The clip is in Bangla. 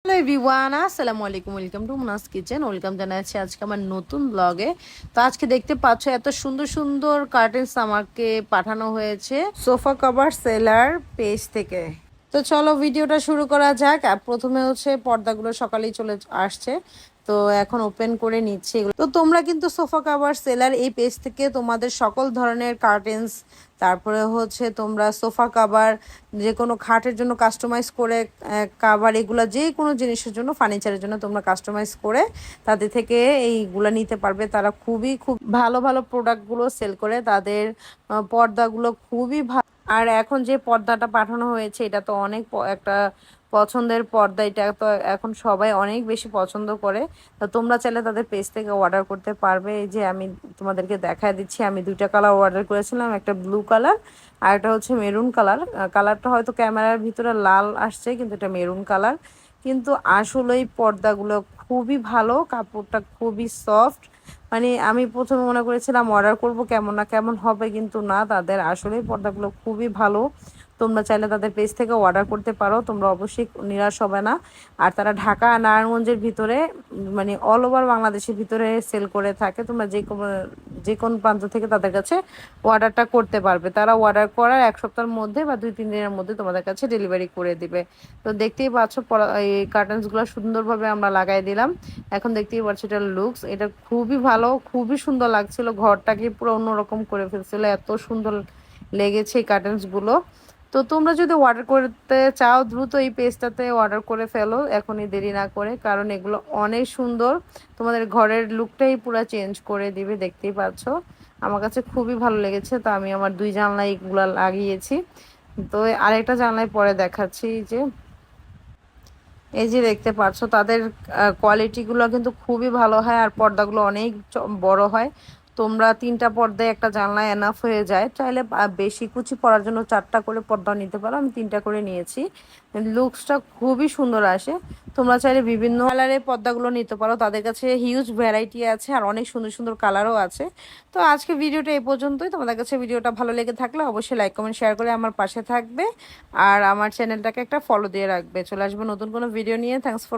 হ্যালো এভরিওয়ান, আসসালামু আলাইকুম। Welcome to Munas kitchen. Welcome জানাচ্ছি আজকে আমার নতুন ব্লগে। তো আজকে দেখতে পাচ্ছ এত সুন্দর সুন্দর কার্টেন্স আমাকে পাঠানো হয়েছে সোফা কভার সেলার পেজ থেকে। তো চলো ভিডিওটা শুরু করা যাক। আর প্রথমে হচ্ছে পর্দাগুলো সকালেই চলে আসছে, তো এখন ওপেন করে নিচ্ছি এগুলো। তো তোমরা কিন্তু সোফা কাভার সেলার এই পেজ থেকে তোমাদের সকল ধরনের কার্টেন্স, তারপরে হচ্ছে তোমরা সোফা কাভার, যে কোনো খাটের জন্য কাস্টমাইজ করে কাভার, এগুলো যে কোনো জিনিসের জন্য, ফার্নিচারের জন্য তোমরা কাস্টমাইজ করে তাদের থেকে এইগুলো নিতে পারবে। তারা খুব ভালো ভালো প্রোডাক্টগুলো সেল করে। তাদের পর্দাগুলো খুবই ভালো। আর এখন যে পর্দাটা পাঠানো হয়েছে এটা তো অনেক একটা পছন্দের পর্দা। এটা তো এখন সবাই অনেক বেশি পছন্দ করে। তো তোমরা চাইলে তাদের পেজ থেকে অর্ডার করতে পারবে। এই যে আমি তোমাদেরকে দেখায় দিচ্ছি, আমি দুইটা কালার অর্ডার করেছিলাম, একটা ব্লু কালার আর একটা হচ্ছে মেরুন কালার। কালারটা হয়তো ক্যামেরার ভিতরে লাল আসছে, কিন্তু এটা মেরুন কালার। কিন্তু আসলেই পর্দাগুলো খুবই ভালো, কাপড়টা খুবই সফট। মানে আমি প্রথমে মনে করেছিলাম অর্ডার করব কেমন না কেমন হবে, কিন্তু না, তাদের আসলেই পর্দাগুলো খুবই ভালো। তোমরা চাইলে তাদের পেজ থেকে অর্ডার করতে পারো, তোমরা অবশ্যই নিরাশ হবে না। আর তারা ঢাকা নারায়ণগঞ্জের ভিতরে, মানে অল ওভার বাংলাদেশের ভিতরে সেল করে থাকে। তোমরা যে কোন প্রান্ত থেকে তাদের কাছে অর্ডারটা করতে পারবে। তারা অর্ডার করার এক সপ্তাহের মধ্যে বা 2-3 দিনের মধ্যে তোমাদের কাছে ডেলিভারি করে দিবে। তো দেখতেই পাচ্ছ এই কার্টেন্সগুলো সুন্দরভাবে আমরা লাগাই দিলাম। এখন দেখতেই পাচ্ছ এটা লুকস, এটা খুবই ভালো, খুবই সুন্দর লাগছিল। ঘরটাকে পুরো অন্যরকম করে ফেলছিল, এত সুন্দর লেগেছে এই কার্টেন্সগুলো। তো তোমরা যদি অর্ডার করতে চাও দ্রুত এই পেজটাতে অর্ডার করে ফেলো, এখনই দেরি না করে, কারণ এগুলো অনেক সুন্দর। তোমাদের ঘরের লুকটাই পুরো চেঞ্জ করে দিবে। দেখতেই পাচ্ছ আমার কাছে খুবই ভালো লেগেছে। তো আমি আমার 2 জানলায় এগুলো লাগিয়েছি। তো আরেকটা জানলায় পরে দেখাচ্ছি। এই যে দেখতে পাচ্ছ তাদের কোয়ালিটিগুলো কিন্তু খুবই ভালো হয়, আর পর্দাগুলো অনেক বড় হয়। তোমরা 3টা পর্দায় একটা জানলায় এনাফ হয়ে যায়। চাইলে বেশি কুচি পরার জন্য 4টা করে পর্দা নিতে পারো, আমি 3টা করে নিয়েছি। লুকসটা খুবই সুন্দর আসে। তোমরা চাইলে বিভিন্ন কালারের পর্দাগুলো নিতে পারো, তাদের কাছে হিউজ ভ্যারাইটি আছে আর অনেক সুন্দর সুন্দর কালারও আছে। তো আজকে ভিডিওটা এই পর্যন্তই। তোমাদের কাছে ভিডিওটা ভালো লেগে থাকলে অবশ্যই লাইক কমেন্ট শেয়ার করে আমার পাশে থাকবে, আর আমার চ্যানেলটাকে একটা ফলো দিয়ে রাখবে। চলে আসবো নতুন কোনো ভিডিও নিয়ে। Thanks for